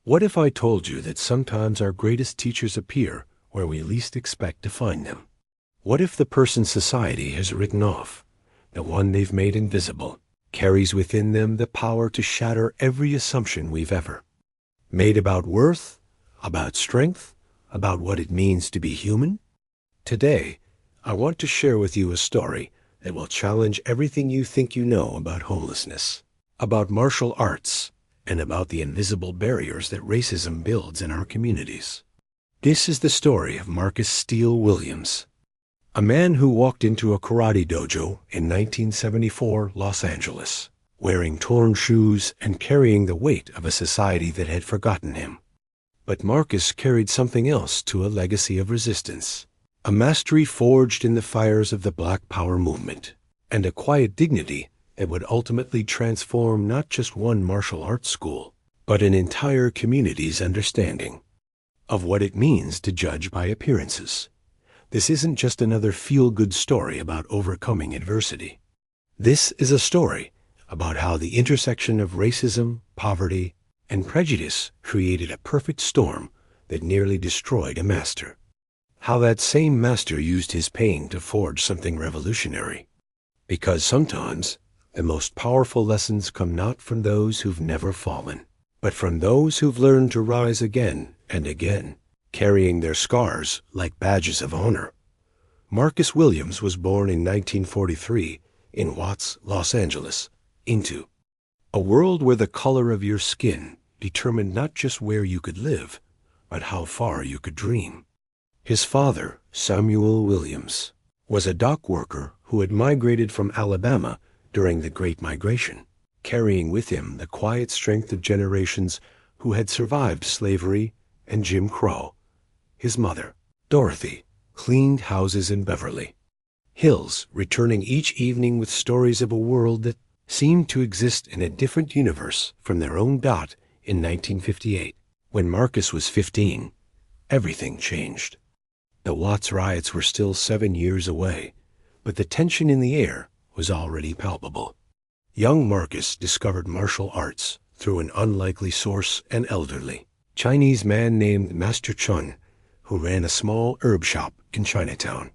What if I told you that sometimes our greatest teachers appear where we least expect to find them? What if the person society has written off, the one they've made invisible, carries within them the power to shatter every assumption we've ever made about worth, about strength, about what it means to be human? Today, I want to share with you a story that will challenge everything you think you know about homelessness, about martial arts, and about the invisible barriers that racism builds in our communities. This is the story of Marcus Steele Williams, a man who walked into a karate dojo in 1974 Los Angeles, wearing torn shoes and carrying the weight of a society that had forgotten him. But Marcus carried something else to a legacy of resistance, a mastery forged in the fires of the Black Power movement, and a quiet dignity that would ultimately transform not just one martial arts school, but an entire community's understanding of what it means to judge by appearances. This isn't just another feel-good story about overcoming adversity. This is a story about how the intersection of racism, poverty, and prejudice created a perfect storm that nearly destroyed a master. How that same master used his pain to forge something revolutionary. Because sometimes the most powerful lessons come not from those who've never fallen, but from those who've learned to rise again and again, carrying their scars like badges of honor. Marcus Williams was born in 1943 in Watts, Los Angeles, into a world where the color of your skin determined not just where you could live, but how far you could dream. His father, Samuel Williams, was a dock worker who had migrated from Alabama during the Great Migration, carrying with him the quiet strength of generations who had survived slavery and Jim Crow. His mother, Dorothy, cleaned houses in Beverly Hills, returning each evening with stories of a world that seemed to exist in a different universe from their own dot in 1958. When Marcus was 15, everything changed. The Watts riots were still 7 years away, but the tension in the air was already palpable. Young Marcus discovered martial arts through an unlikely source, an elderly Chinese man named Master Chun, who ran a small herb shop in Chinatown.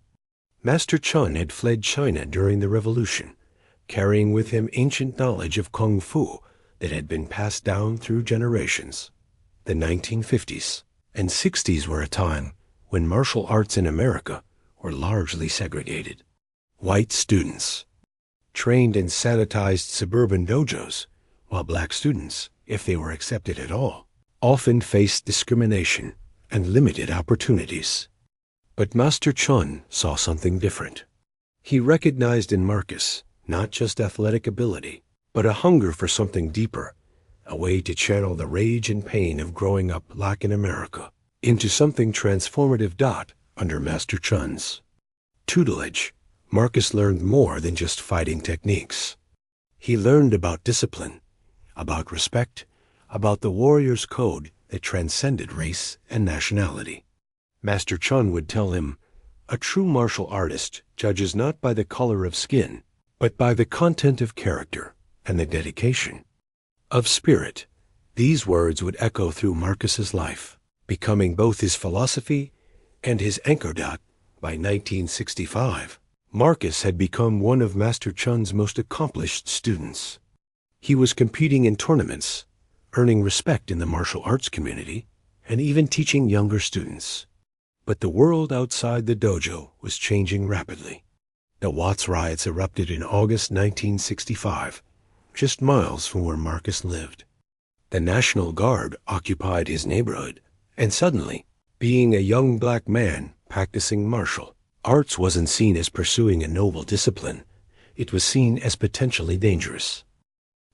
Master Chun had fled China during the Revolution, carrying with him ancient knowledge of Kung Fu that had been passed down through generations. The 1950s and 60s were a time when martial arts in America were largely segregated. White students trained in sanitized suburban dojos, while black students, if they were accepted at all, often faced discrimination and limited opportunities. But Master Chun saw something different. He recognized in Marcus not just athletic ability, but a hunger for something deeper, a way to channel the rage and pain of growing up black in America into something transformative. Under Master Chun's tutelage, Marcus learned more than just fighting techniques. He learned about discipline, about respect, about the warrior's code that transcended race and nationality. Master Chun would tell him, "A true martial artist judges not by the color of skin, but by the content of character and the dedication of spirit." These words would echo through Marcus's life, becoming both his philosophy and his anchor. By 1965, Marcus had become one of Master Chun's most accomplished students. He was competing in tournaments, earning respect in the martial arts community, and even teaching younger students. But the world outside the dojo was changing rapidly. The Watts riots erupted in August 1965, just miles from where Marcus lived. The National Guard occupied his neighborhood, and suddenly, being a young black man practicing martial arts wasn't seen as pursuing a noble discipline. It was seen as potentially dangerous.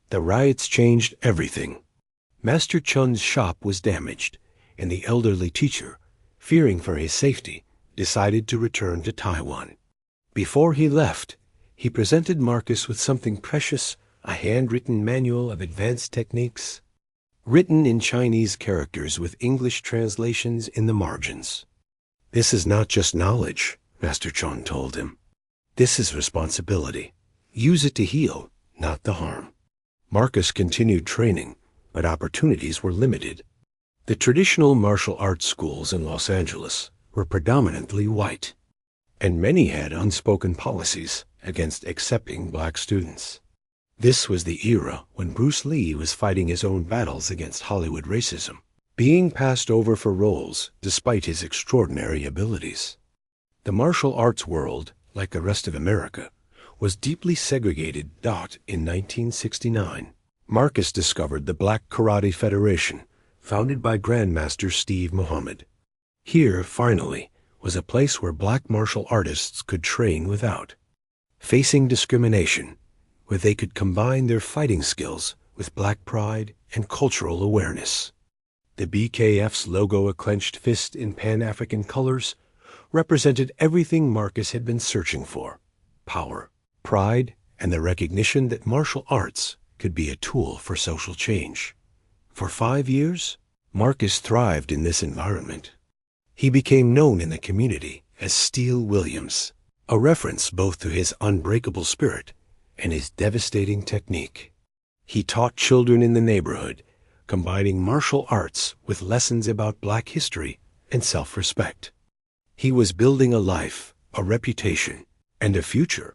The riots changed everything. Master Chun's shop was damaged, and the elderly teacher, fearing for his safety, decided to return to Taiwan. Before he left, he presented Marcus with something precious, a handwritten manual of advanced techniques, written in Chinese characters with English translations in the margins. "This is not just knowledge," Master Chun told him. "This is responsibility. Use it to heal, not to harm." Marcus continued training, but opportunities were limited. The traditional martial arts schools in Los Angeles were predominantly white, and many had unspoken policies against accepting black students. This was the era when Bruce Lee was fighting his own battles against Hollywood racism, being passed over for roles despite his extraordinary abilities. The martial arts world, like the rest of America, was deeply segregated. In 1969, Marcus discovered the Black Karate Federation, founded by Grandmaster Steve Muhammad. Here, finally, was a place where black martial artists could train without facing discrimination, where they could combine their fighting skills with black pride and cultural awareness. The BKF's logo, a clenched fist in Pan-African colors, represented everything Marcus had been searching for: power, pride, and the recognition that martial arts could be a tool for social change. For 5 years, Marcus thrived in this environment. He became known in the community as Steel Williams, a reference both to his unbreakable spirit and his devastating technique. He taught children in the neighborhood, combining martial arts with lessons about black history and self-respect. He was building a life, a reputation, and a future.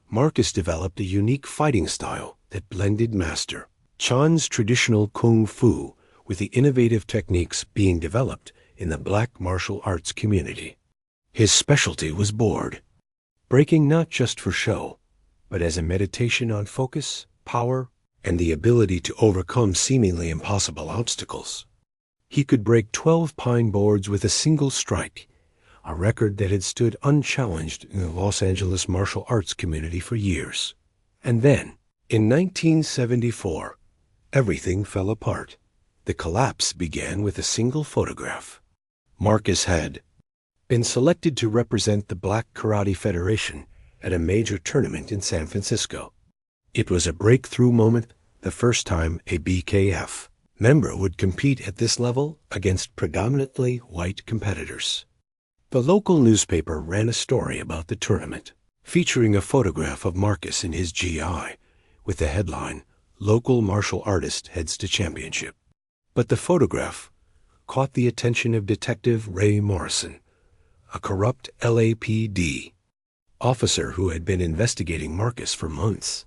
Marcus developed a unique fighting style that blended Master Chan's traditional kung fu with the innovative techniques being developed in the black martial arts community. His specialty was board breaking, not just for show, but as a meditation on focus, power, and the ability to overcome seemingly impossible obstacles. He could break 12 pine boards with a single strike, a record that had stood unchallenged in the Los Angeles martial arts community for years. And then, in 1974, everything fell apart. The collapse began with a single photograph. Marcus had been selected to represent the Black Karate Federation at a major tournament in San Francisco. It was a breakthrough moment, the first time a BKF member would compete at this level against predominantly white competitors. The local newspaper ran a story about the tournament, featuring a photograph of Marcus in his GI, with the headline, "Local Martial Artist Heads to Championship." But the photograph caught the attention of Detective Ray Morrison, a corrupt LAPD officer who had been investigating Marcus for months.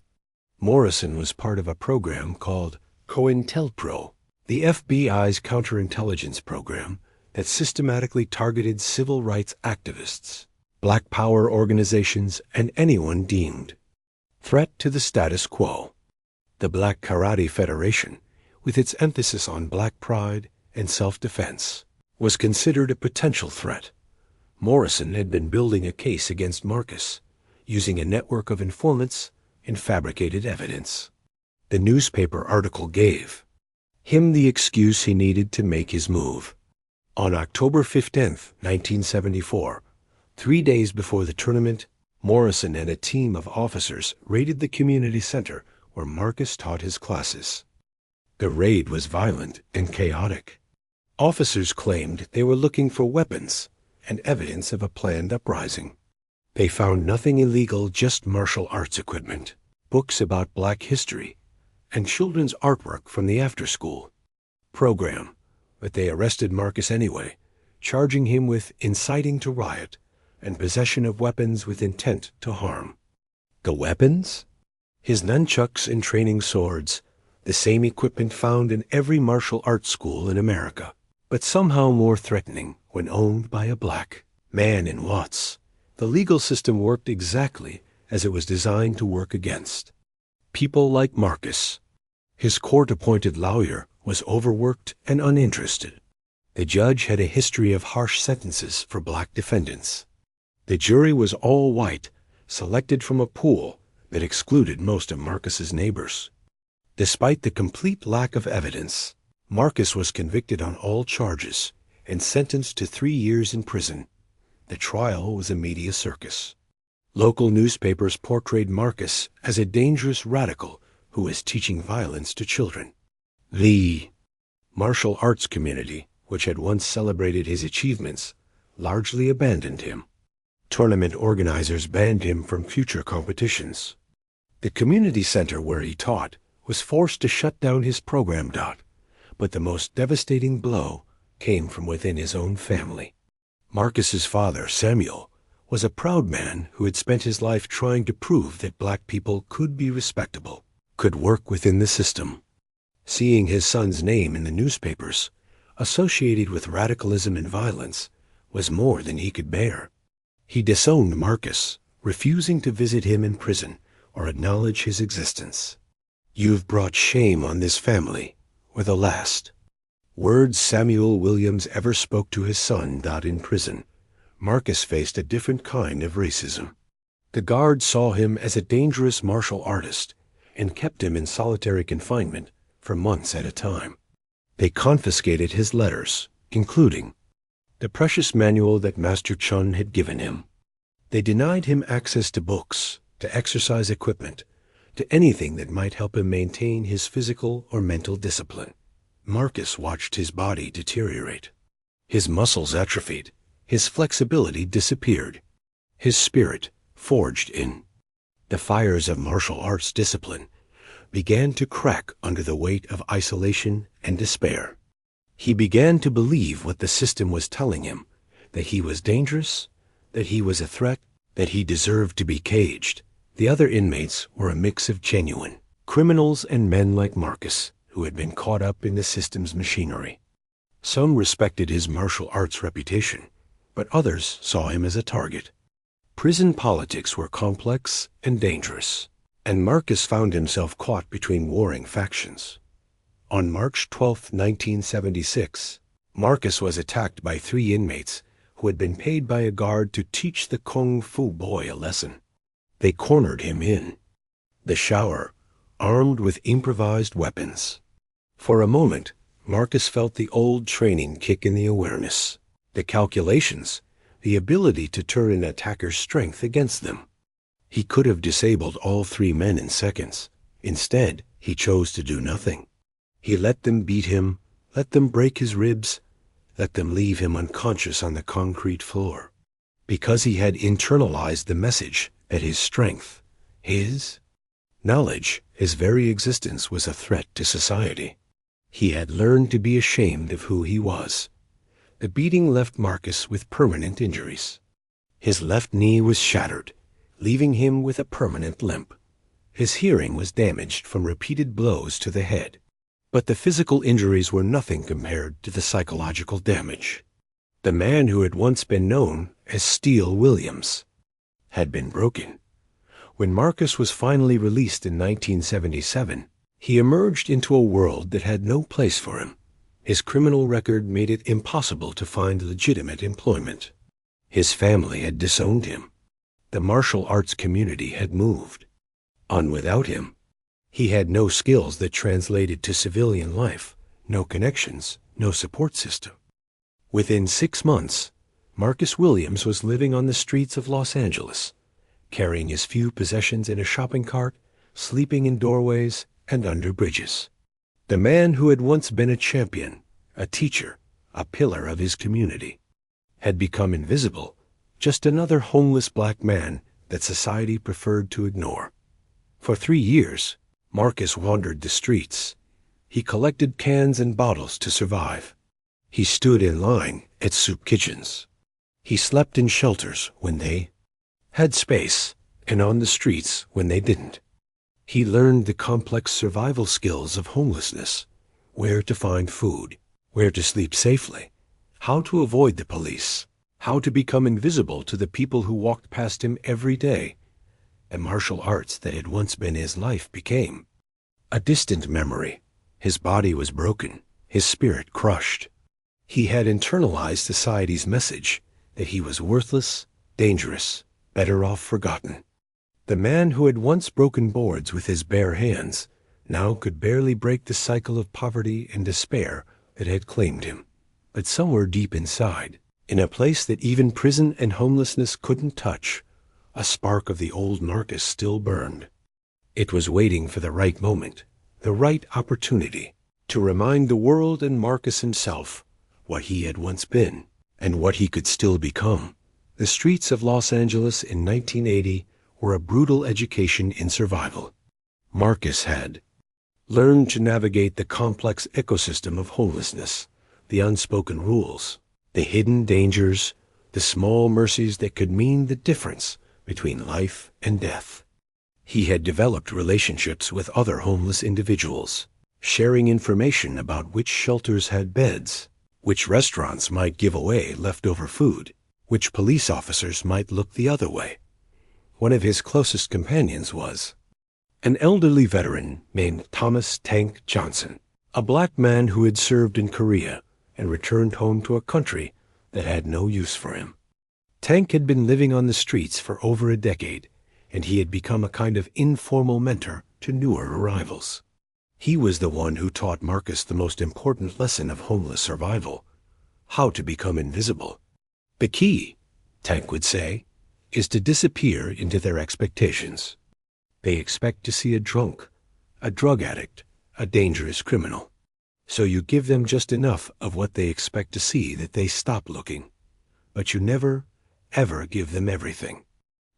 Morrison was part of a program called COINTELPRO, the FBI's counterintelligence program that systematically targeted civil rights activists, black power organizations, and anyone deemed threat to the status quo. The Black Karate Federation, with its emphasis on black pride and self-defense, was considered a potential threat. Morrison had been building a case against Marcus, using a network of informants and fabricated evidence. The newspaper article gave him the excuse he needed to make his move. On October 15, 1974, 3 days before the tournament, Morrison and a team of officers raided the community center where Marcus taught his classes. The raid was violent and chaotic. Officers claimed they were looking for weapons and evidence of a planned uprising. They found nothing illegal, just martial arts equipment, books about black history, and children's artwork from the after-school program. But they arrested Marcus anyway, charging him with inciting to riot and possession of weapons with intent to harm. The weapons? His nunchucks and training swords, the same equipment found in every martial arts school in America, but somehow more threatening when owned by a black man in Watts. The legal system worked exactly as it was designed to work against people like Marcus. His court-appointed lawyer was overworked and uninterested. The judge had a history of harsh sentences for black defendants. The jury was all white, selected from a pool that excluded most of Marcus's neighbors. Despite the complete lack of evidence, Marcus was convicted on all charges and sentenced to 3 years in prison. The trial was a media circus. Local newspapers portrayed Marcus as a dangerous radical who was teaching violence to children. The martial arts community, which had once celebrated his achievements, largely abandoned him. Tournament organizers banned him from future competitions. The community center where he taught was forced to shut down his program. But the most devastating blow came from within his own family. Marcus's father, Samuel, was a proud man who had spent his life trying to prove that black people could be respectable, could work within the system. Seeing his son's name in the newspapers, associated with radicalism and violence, was more than he could bear. He disowned Marcus, refusing to visit him in prison or acknowledge his existence. "You've brought shame on this family," were the last words Samuel Williams ever spoke to his son died in prison. Marcus faced a different kind of racism. The guards saw him as a dangerous martial artist and kept him in solitary confinement for months at a time. They confiscated his letters, including the precious manual that Master Chun had given him. They denied him access to books, to exercise equipment, to anything that might help him maintain his physical or mental discipline. Marcus watched his body deteriorate. His muscles atrophied. His flexibility disappeared. His spirit, forged in the fires of martial arts discipline, began to crack under the weight of isolation and despair. He began to believe what the system was telling him, that he was dangerous, that he was a threat, that he deserved to be caged. The other inmates were a mix of genuine criminals and men like Marcus, who had been caught up in the system's machinery. Some respected his martial arts reputation, but others saw him as a target. Prison politics were complex and dangerous, and Marcus found himself caught between warring factions. On March 12, 1976, Marcus was attacked by 3 inmates who had been paid by a guard to teach the Kung Fu boy a lesson. They cornered him in the shower, armed with improvised weapons. For a moment, Marcus felt the old training kick in, the awareness, the calculations, the ability to turn an attacker's strength against them. He could have disabled all 3 men in seconds. Instead, he chose to do nothing. He let them beat him, let them break his ribs, let them leave him unconscious on the concrete floor. Because he had internalized the message that his strength, his knowledge, his very existence was a threat to society. He had learned to be ashamed of who he was. The beating left Marcus with permanent injuries. His left knee was shattered, leaving him with a permanent limp. His hearing was damaged from repeated blows to the head. But the physical injuries were nothing compared to the psychological damage. The man who had once been known as Steel Williams had been broken. When Marcus was finally released in 1977, he emerged into a world that had no place for him. His criminal record made it impossible to find legitimate employment. His family had disowned him. The martial arts community had moved on without him. He had no skills that translated to civilian life, no connections, no support system. Within 6 months, Marcus Williams was living on the streets of Los Angeles, carrying his few possessions in a shopping cart, sleeping in doorways and under bridges. The man who had once been a champion, a teacher, a pillar of his community, had become invisible, just another homeless black man that society preferred to ignore. For 3 years, Marcus wandered the streets. He collected cans and bottles to survive. He stood in line at soup kitchens. He slept in shelters when they had space, and on the streets when they didn't. He learned the complex survival skills of homelessness, where to find food, where to sleep safely, how to avoid the police, how to become invisible to the people who walked past him every day. The martial arts that had once been his life became a distant memory. His body was broken, his spirit crushed. He had internalized society's message that he was worthless, dangerous, better off forgotten. The man who had once broken boards with his bare hands now could barely break the cycle of poverty and despair that had claimed him. But somewhere deep inside, in a place that even prison and homelessness couldn't touch, a spark of the old Marcus still burned. It was waiting for the right moment, the right opportunity, to remind the world and Marcus himself what he had once been and what he could still become. The streets of Los Angeles in 1980 were a brutal education in survival. Marcus had learned to navigate the complex ecosystem of homelessness, the unspoken rules, the hidden dangers, the small mercies that could mean the difference between life and death. He had developed relationships with other homeless individuals, sharing information about which shelters had beds, which restaurants might give away leftover food, which police officers might look the other way. One of his closest companions was an elderly veteran named Thomas Tank Johnson, a black man who had served in Korea and returned home to a country that had no use for him. Tank had been living on the streets for over a decade, and he had become a kind of informal mentor to newer arrivals. He was the one who taught Marcus the most important lesson of homeless survival: how to become invisible. The key, Tank would say, is to disappear into their expectations. They expect to see a drunk, a drug addict, a dangerous criminal. So you give them just enough of what they expect to see that they stop looking. But you never, ever give them everything.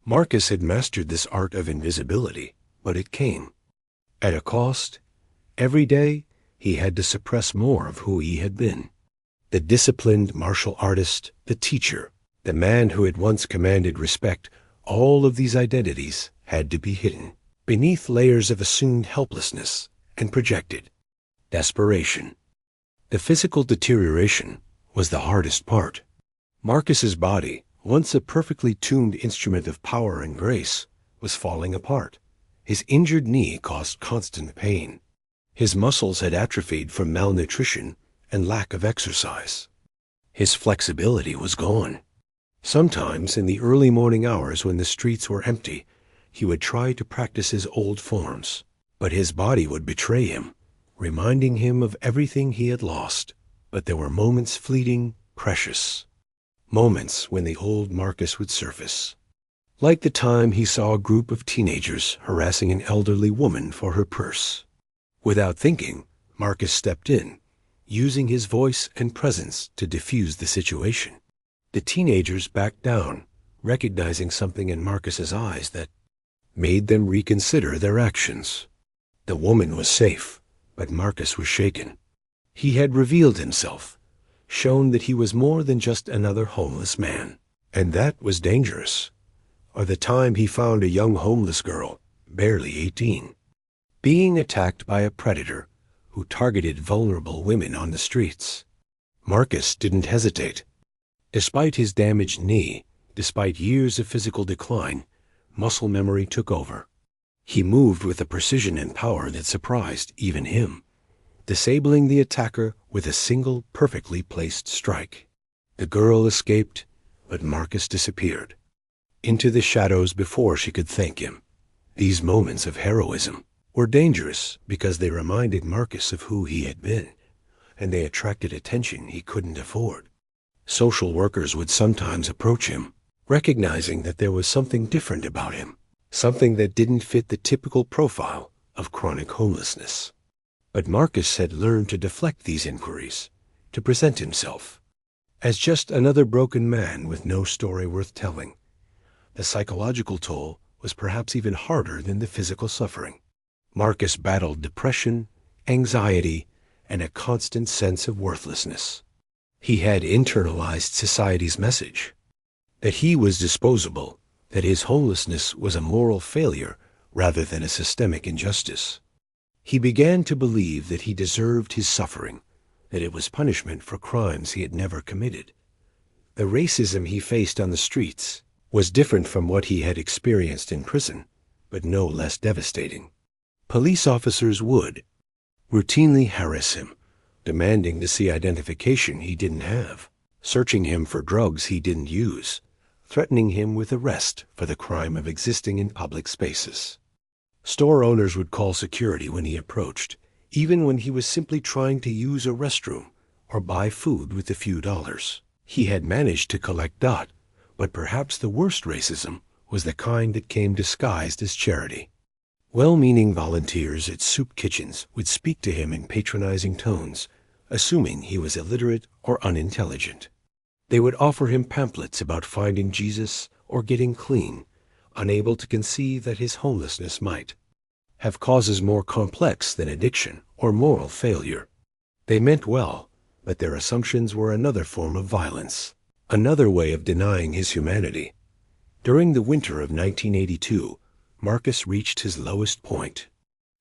Marcus had mastered this art of invisibility, but it came at a cost. Every day, he had to suppress more of who he had been. The disciplined martial artist, the teacher, the man who had once commanded respect, all of these identities had to be hidden beneath layers of assumed helplessness and projected desperation. The physical deterioration was the hardest part. Marcus's body, once a perfectly tuned instrument of power and grace, was falling apart. His injured knee caused constant pain. His muscles had atrophied from malnutrition and lack of exercise. His flexibility was gone. Sometimes, in the early morning hours when the streets were empty, he would try to practice his old forms, but his body would betray him, reminding him of everything he had lost. But there were moments, fleeting, precious moments, when the old Marcus would surface. Like the time he saw a group of teenagers harassing an elderly woman for her purse. Without thinking, Marcus stepped in, using his voice and presence to diffuse the situation. The teenagers backed down, recognizing something in Marcus's eyes that made them reconsider their actions. The woman was safe, but Marcus was shaken. He had revealed himself, shown that he was more than just another homeless man, and that was dangerous. Or the time he found a young homeless girl, barely 18, being attacked by a predator who targeted vulnerable women on the streets. Marcus didn't hesitate. Despite his damaged knee, despite years of physical decline, muscle memory took over. He moved with a precision and power that surprised even him, disabling the attacker with a single perfectly placed strike. The girl escaped, but Marcus disappeared into the shadows before she could thank him. These moments of heroism were dangerous because they reminded Marcus of who he had been, and they attracted attention he couldn't afford. Social workers would sometimes approach him, recognizing that there was something different about him, something that didn't fit the typical profile of chronic homelessness. But Marcus had learned to deflect these inquiries, to present himself as just another broken man with no story worth telling. The psychological toll was perhaps even harder than the physical suffering. Marcus battled depression, anxiety, and a constant sense of worthlessness. He had internalized society's message that he was disposable, that his homelessness was a moral failure rather than a systemic injustice. He began to believe that he deserved his suffering, that it was punishment for crimes he had never committed. The racism he faced on the streets was different from what he had experienced in prison, but no less devastating. Police officers would routinely harass him, demanding to see identification he didn't have, searching him for drugs he didn't use, threatening him with arrest for the crime of existing in public spaces. Store owners would call security when he approached, even when he was simply trying to use a restroom or buy food with a few dollars. He had managed to collect dot, but perhaps the worst racism was the kind that came disguised as charity. Well-meaning volunteers at soup kitchens would speak to him in patronizing tones, assuming he was illiterate or unintelligent. They would offer him pamphlets about finding Jesus or getting clean, unable to conceive that his homelessness might have causes more complex than addiction or moral failure. They meant well, but their assumptions were another form of violence, another way of denying his humanity. During the winter of 1982, Marcus reached his lowest point.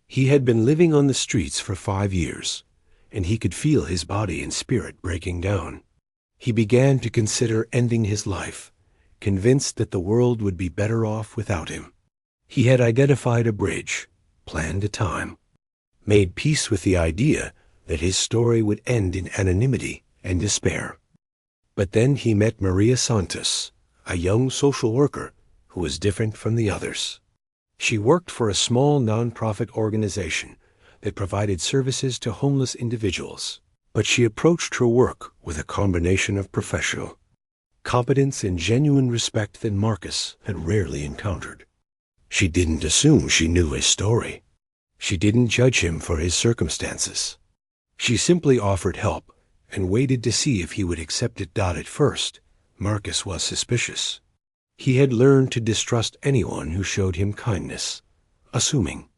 He had been living on the streets for 5 years, and he could feel his body and spirit breaking down. He began to consider ending his life, convinced that the world would be better off without him. He had identified a bridge, planned a time, made peace with the idea that his story would end in anonymity and despair. But then he met Maria Santos, a young social worker who was different from the others. She worked for a small nonprofit organization that provided services to homeless individuals, but she approached her work with a combination of professional competence and genuine respect that Marcus had rarely encountered. She didn't assume she knew his story. She didn't judge him for his circumstances. She simply offered help and waited to see if he would accept it. At first, Marcus was suspicious. He had learned to distrust anyone who showed him kindness, assuming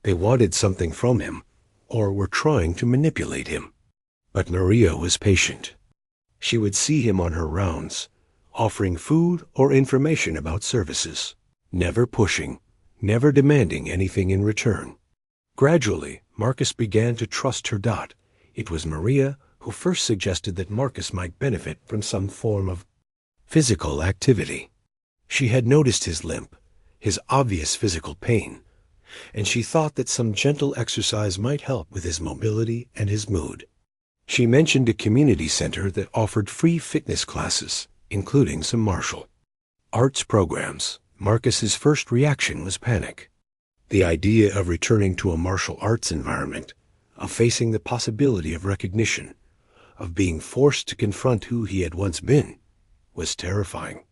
they wanted something from him or were trying to manipulate him. But Maria was patient. She would see him on her rounds, offering food or information about services, never pushing, never demanding anything in return. Gradually, Marcus began to trust her. It was Maria who first suggested that Marcus might benefit from some form of physical activity. She had noticed his limp, his obvious physical pain, and she thought that some gentle exercise might help with his mobility and his mood. She mentioned a community center that offered free fitness classes, including some martial arts programs. Marcus's first reaction was panic. The idea of returning to a martial arts environment, of facing the possibility of recognition, of being forced to confront who he had once been, was terrifying.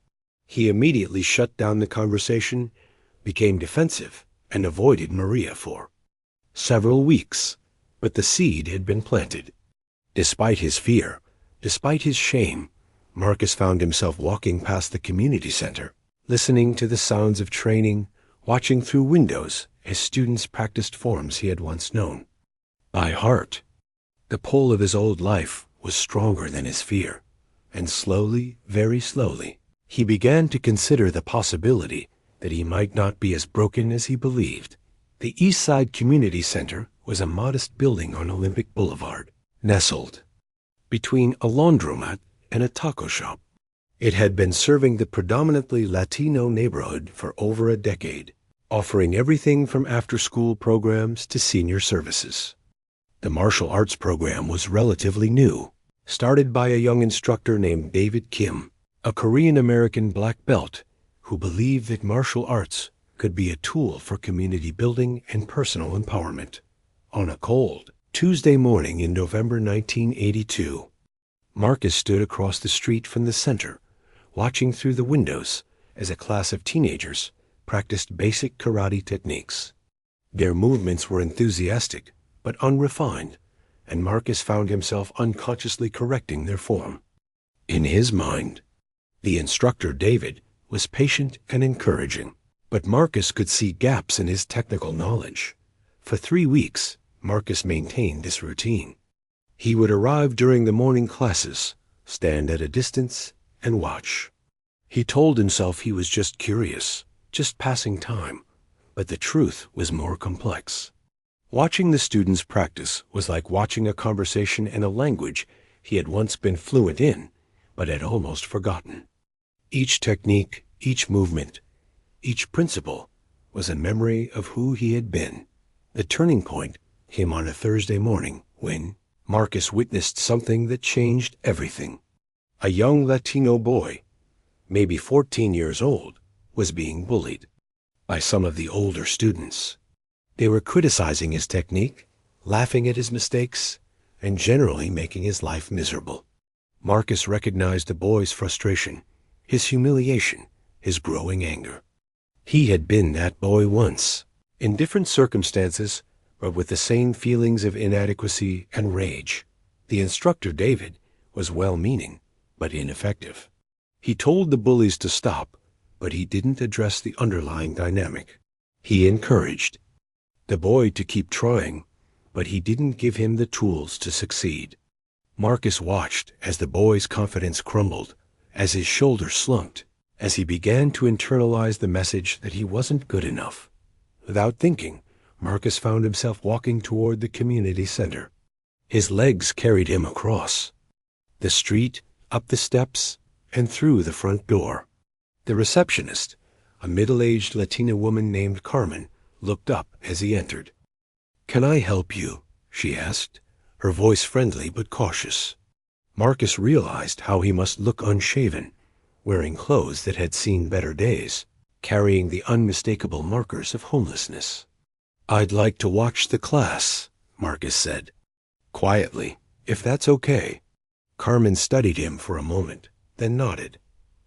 He immediately shut down the conversation, became defensive, and avoided Maria for several weeks. But the seed had been planted. Despite his fear, despite his shame, Marcus found himself walking past the community center, listening to the sounds of training, watching through windows as students practiced forms he had once known by heart. The pull of his old life was stronger than his fear, and slowly, very slowly, he began to consider the possibility that he might not be as broken as he believed. The East Side Community Center was a modest building on Olympic Boulevard, nestled between a laundromat and a taco shop. It had been serving the predominantly Latino neighborhood for over a decade, offering everything from after-school programs to senior services. The martial arts program was relatively new, started by a young instructor named David Kim, a Korean-American black belt who believed that martial arts could be a tool for community building and personal empowerment. On a cold Tuesday morning in November 1982, Marcus stood across the street from the center, watching through the windows as a class of teenagers practiced basic karate techniques. Their movements were enthusiastic but unrefined, and Marcus found himself unconsciously correcting their form. In his mind, the instructor, David, was patient and encouraging, but Marcus could see gaps in his technical knowledge. For 3 weeks, Marcus maintained this routine. He would arrive during the morning classes, stand at a distance, and watch. He told himself he was just curious, just passing time, but the truth was more complex. Watching the students practice was like watching a conversation in a language he had once been fluent in, but had almost forgotten. Each technique, each movement, each principle was a memory of who he had been. The turning point came on a Thursday morning when Marcus witnessed something that changed everything. A young Latino boy, maybe 14 years old, was being bullied by some of the older students. They were criticizing his technique, laughing at his mistakes, and generally making his life miserable. Marcus recognized the boy's frustration, his humiliation, his growing anger. He had been that boy once, in different circumstances, but with the same feelings of inadequacy and rage. The instructor, David, was well-meaning, but ineffective. He told the bullies to stop, but he didn't address the underlying dynamic. He encouraged the boy to keep trying, but he didn't give him the tools to succeed. Marcus watched as the boy's confidence crumbled, as his shoulders slumped, as he began to internalize the message that he wasn't good enough. Without thinking, Marcus found himself walking toward the community center. His legs carried him across the street, up the steps, and through the front door. The receptionist, a middle-aged Latina woman named Carmen, looked up as he entered. "Can I help you?" she asked, her voice friendly but cautious. Marcus realized how he must look unshaven, wearing clothes that had seen better days, carrying the unmistakable markers of homelessness. "I'd like to watch the class," Marcus said. "Quietly, if that's okay." Carmen studied him for a moment, then nodded.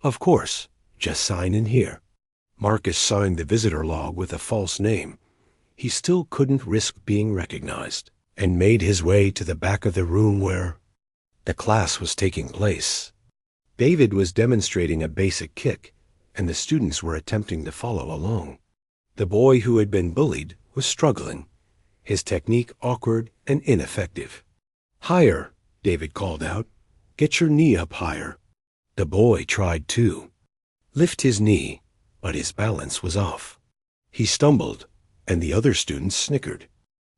"Of course, just sign in here." Marcus signed the visitor log with a false name. He still couldn't risk being recognized, and made his way to the back of the room where the class was taking place. David was demonstrating a basic kick, and the students were attempting to follow along. The boy who had been bullied was struggling, his technique awkward and ineffective. "Higher," David called out. "Get your knee up higher." The boy tried to lift his knee, but his balance was off. He stumbled, and the other students snickered.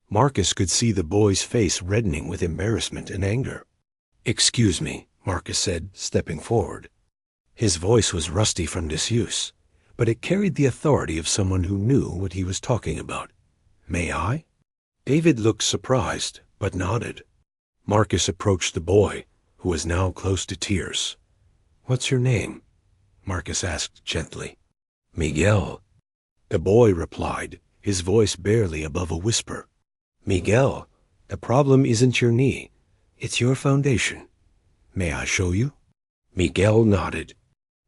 Marcus could see the boy's face reddening with embarrassment and anger. "Excuse me," Marcus said, stepping forward. His voice was rusty from disuse, but it carried the authority of someone who knew what he was talking about. "May I?" David looked surprised, but nodded. Marcus approached the boy, who was now close to tears. "What's your name?" Marcus asked gently. "Miguel." The boy replied, his voice barely above a whisper. "Miguel, the problem isn't your knee. It's your foundation. May I show you?" Miguel nodded.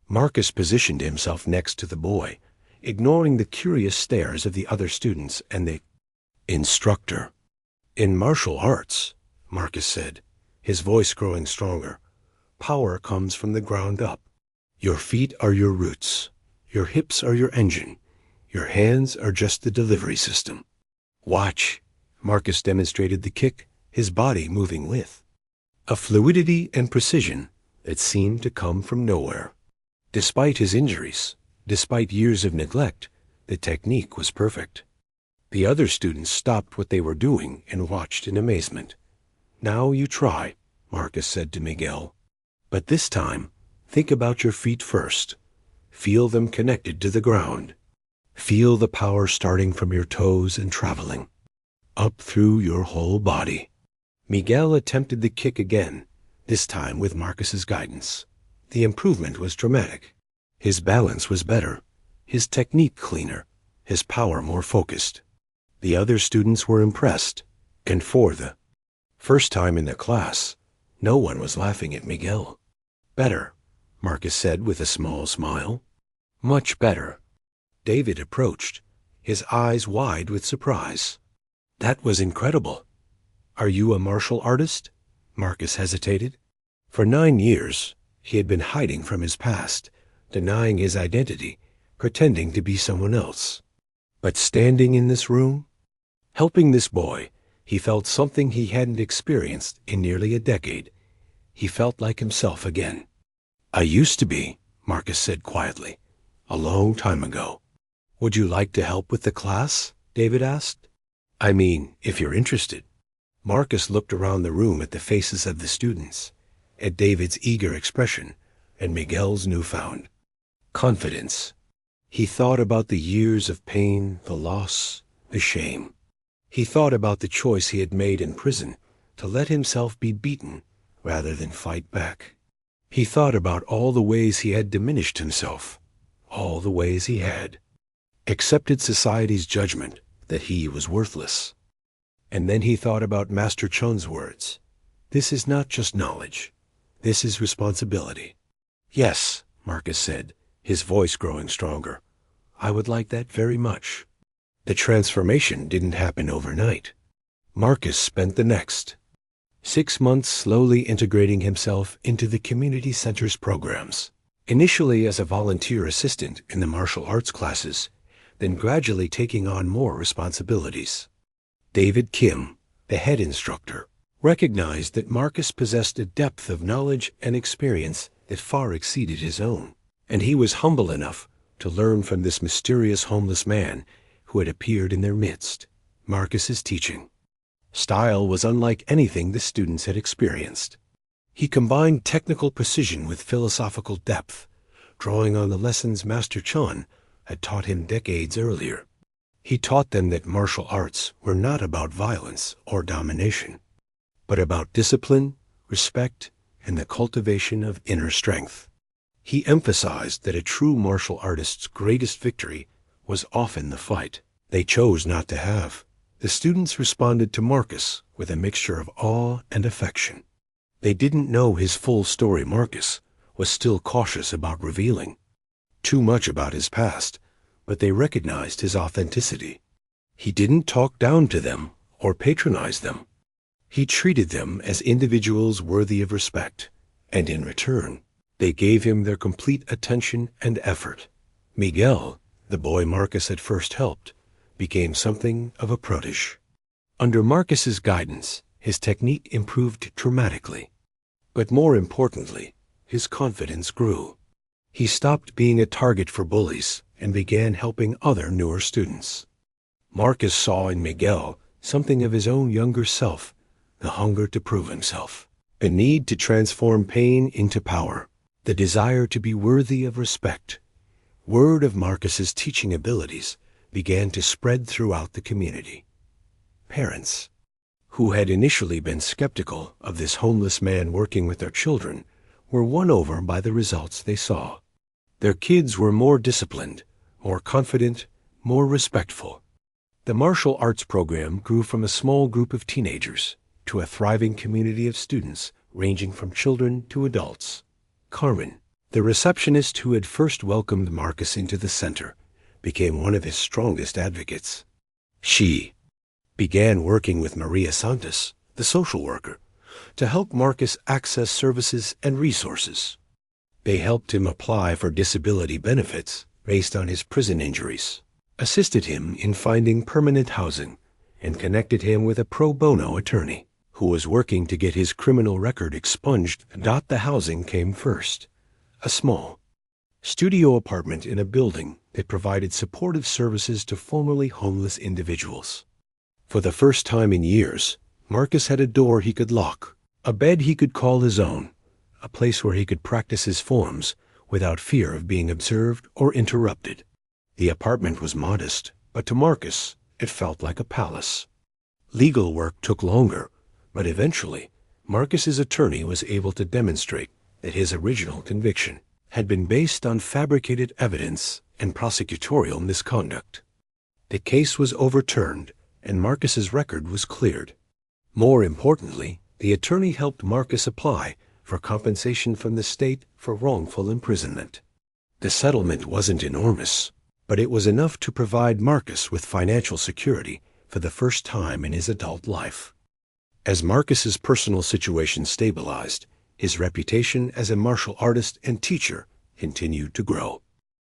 Marcus positioned himself next to the boy, ignoring the curious stares of the other students and the instructor. "In martial arts," Marcus said, his voice growing stronger, "power comes from the ground up. Your feet are your roots. Your hips are your engine. Your hands are just the delivery system. Watch." Marcus demonstrated the kick, his body moving with a fluidity and precision that seemed to come from nowhere. Despite his injuries, despite years of neglect, the technique was perfect. The other students stopped what they were doing and watched in amazement. "Now you try," Marcus said to Miguel. "But this time, think about your feet first. Feel them connected to the ground. Feel the power starting from your toes and traveling up through your whole body." Miguel attempted the kick again, this time with Marcus's guidance. The improvement was dramatic. His balance was better, his technique cleaner, his power more focused. The other students were impressed, and for the first time in the class, no one was laughing at Miguel. "Better," Marcus said with a small smile. "Much better." David approached, his eyes wide with surprise. "That was incredible. Are you a martial artist?" Marcus hesitated. For 9 years, he had been hiding from his past, denying his identity, pretending to be someone else. But standing in this room, helping this boy, he felt something he hadn't experienced in nearly a decade. He felt like himself again. "I used to be," Marcus said quietly, "a long time ago." "Would you like to help with the class?" David asked. "I mean, if you're interested." Marcus looked around the room at the faces of the students, at David's eager expression, and Miguel's newfound confidence. He thought about the years of pain, the loss, the shame. He thought about the choice he had made in prison to let himself be beaten rather than fight back. He thought about all the ways he had diminished himself, all the ways he had accepted society's judgment that he was worthless. And then he thought about Master Chun's words. "This is not just knowledge. This is responsibility." "Yes," Marcus said, his voice growing stronger. "I would like that very much." The transformation didn't happen overnight. Marcus spent the next 6 months slowly integrating himself into the community center's programs, initially as a volunteer assistant in the martial arts classes, then gradually taking on more responsibilities. David Kim, the head instructor, recognized that Marcus possessed a depth of knowledge and experience that far exceeded his own, and he was humble enough to learn from this mysterious homeless man who had appeared in their midst. Marcus's teaching style was unlike anything the students had experienced. He combined technical precision with philosophical depth, drawing on the lessons Master Chun had taught him decades earlier. He taught them that martial arts were not about violence or domination, but about discipline, respect, and the cultivation of inner strength. He emphasized that a true martial artist's greatest victory was often the fight they chose not to have. The students responded to Marcus with a mixture of awe and affection. They didn't know his full story. Marcus was still cautious about revealing too much about his past, but they recognized his authenticity. He didn't talk down to them or patronize them. He treated them as individuals worthy of respect, and in return, they gave him their complete attention and effort. Miguel, the boy Marcus had first helped, became something of a protege. Under Marcus's guidance, his technique improved dramatically. But more importantly, his confidence grew. He stopped being a target for bullies and began helping other newer students. Marcus saw in Miguel something of his own younger self, the hunger to prove himself, a need to transform pain into power, the desire to be worthy of respect. Word of Marcus's teaching abilities began to spread throughout the community. Parents, who had initially been skeptical of this homeless man working with their children, were won over by the results they saw. Their kids were more disciplined, more confident, more respectful. The martial arts program grew from a small group of teenagers to a thriving community of students ranging from children to adults. Carmen, the receptionist who had first welcomed Marcus into the center, became one of his strongest advocates. She began working with Maria Santos, the social worker, to help Marcus access services and resources. They helped him apply for disability benefits based on his prison injuries, assisted him in finding permanent housing, and connected him with a pro bono attorney who was working to get his criminal record expunged. The housing came first, a small studio apartment in a building that provided supportive services to formerly homeless individuals. For the first time in years, Marcus had a door he could lock, a bed he could call his own, a place where he could practice his forms without fear of being observed or interrupted. The apartment was modest, but to Marcus, it felt like a palace. Legal work took longer, but eventually, Marcus's attorney was able to demonstrate that his original conviction had been based on fabricated evidence and prosecutorial misconduct. The case was overturned, and Marcus's record was cleared. More importantly, the attorney helped Marcus apply for compensation from the state for wrongful imprisonment. The settlement wasn't enormous, but it was enough to provide Marcus with financial security for the first time in his adult life. As Marcus's personal situation stabilized, his reputation as a martial artist and teacher continued to grow.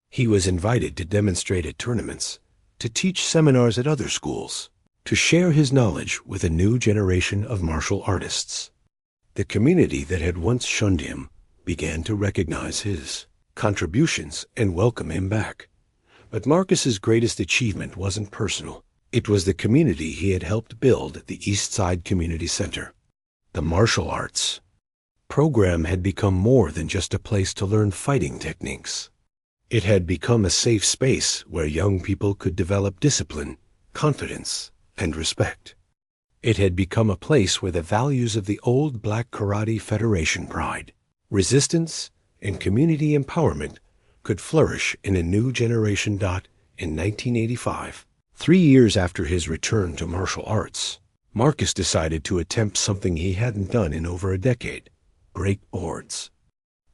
He was invited to demonstrate at tournaments, to teach seminars at other schools, to share his knowledge with a new generation of martial artists. The community that had once shunned him began to recognize his contributions and welcome him back. But Marcus's greatest achievement wasn't personal. It was the community he had helped build at the East Side Community Center. The martial arts program had become more than just a place to learn fighting techniques. It had become a safe space where young people could develop discipline, confidence, and respect. It had become a place where the values of the old Black Karate Federation pride, resistance, and community empowerment could flourish in a new generation. In 1985, 3 years after his return to martial arts, Marcus decided to attempt something he hadn't done in over a decade: break boards.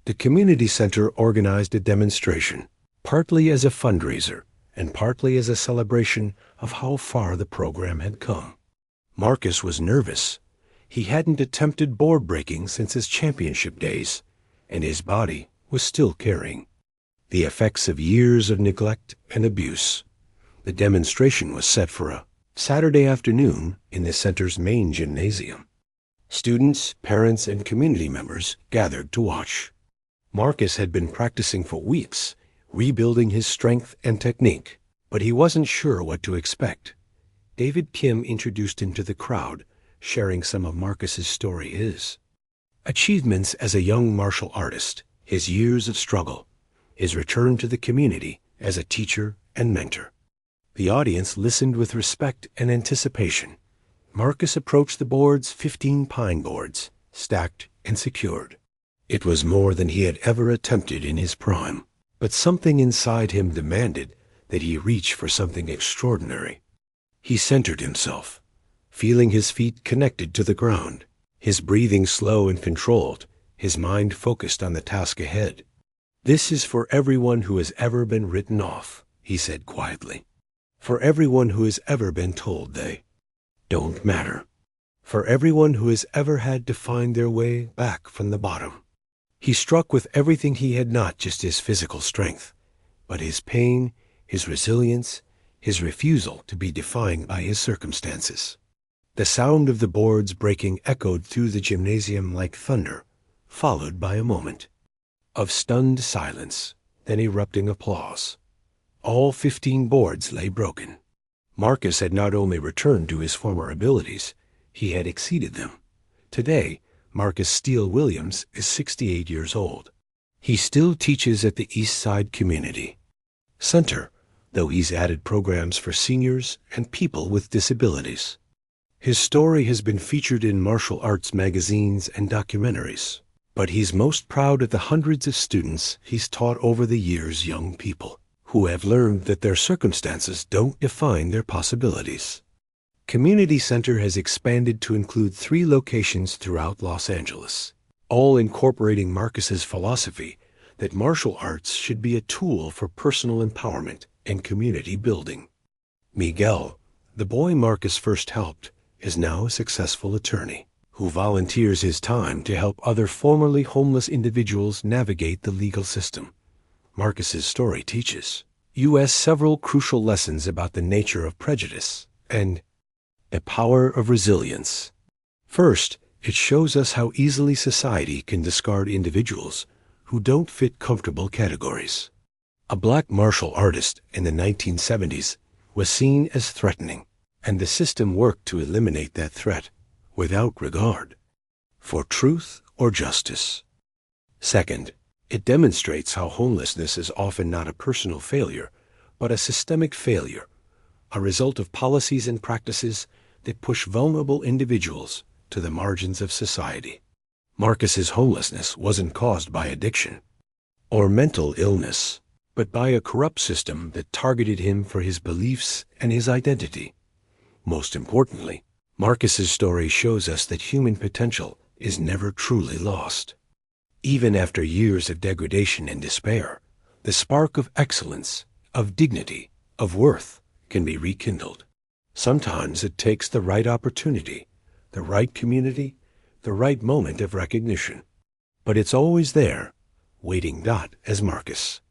The community center organized a demonstration, partly as a fundraiser and partly as a celebration of how far the program had come. Marcus was nervous. He hadn't attempted board breaking since his championship days, and his body was still carrying the effects of years of neglect and abuse. The demonstration was set for a Saturday afternoon in the center's main gymnasium. Students, parents, and community members gathered to watch. Marcus had been practicing for weeks, rebuilding his strength and technique, but he wasn't sure what to expect. David Kim introduced him to the crowd, sharing some of Marcus's story, his achievements as a young martial artist, his years of struggle, his return to the community as a teacher and mentor. The audience listened with respect and anticipation. Marcus approached the boards, 15 pine boards, stacked and secured. It was more than he had ever attempted in his prime, but something inside him demanded that he reach for something extraordinary. He centered himself, feeling his feet connected to the ground, his breathing slow and controlled, his mind focused on the task ahead. "This is for everyone who has ever been written off," he said quietly. "For everyone who has ever been told they don't matter. For everyone who has ever had to find their way back from the bottom." He struck with everything he had, not just his physical strength, but his pain, his resilience, his refusal to be defined by his circumstances. The sound of the boards breaking echoed through the gymnasium like thunder, followed by a moment of stunned silence, then erupting applause. All 15 boards lay broken. Marcus had not only returned to his former abilities, he had exceeded them. Today, Marcus Steele Williams is 68 years old. He still teaches at the East Side Community Center, though he's added programs for seniors and people with disabilities. His story has been featured in martial arts magazines and documentaries, but he's most proud of the hundreds of students he's taught over the years, young people who have learned that their circumstances don't define their possibilities. Community Center has expanded to include 3 locations throughout Los Angeles, all incorporating Marcus's philosophy that martial arts should be a tool for personal empowerment and community building. Miguel, the boy Marcus first helped, is now a successful attorney who volunteers his time to help other formerly homeless individuals navigate the legal system. Marcus's story teaches us several crucial lessons about the nature of prejudice and the power of resilience. First, it shows us how easily society can discard individuals who don't fit comfortable categories. A black martial artist in the 1970s was seen as threatening, and the system worked to eliminate that threat without regard for truth or justice. Second, it demonstrates how homelessness is often not a personal failure, but a systemic failure, a result of policies and practices that push vulnerable individuals to the margins of society. Marcus's homelessness wasn't caused by addiction or mental illness, but by a corrupt system that targeted him for his beliefs and his identity. Most importantly, Marcus's story shows us that human potential is never truly lost. Even after years of degradation and despair, the spark of excellence, of dignity, of worth can be rekindled. Sometimes it takes the right opportunity, the right community, the right moment of recognition. But it's always there, waiting. As Marcus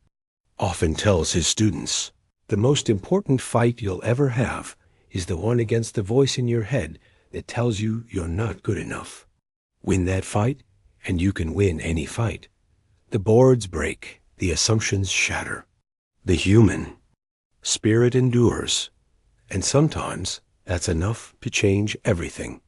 often tells his students, the most important fight you'll ever have is the one against the voice in your head that tells you you're not good enough. Win that fight, and you can win any fight. The boards break, the assumptions shatter. The human spirit endures, and sometimes that's enough to change everything.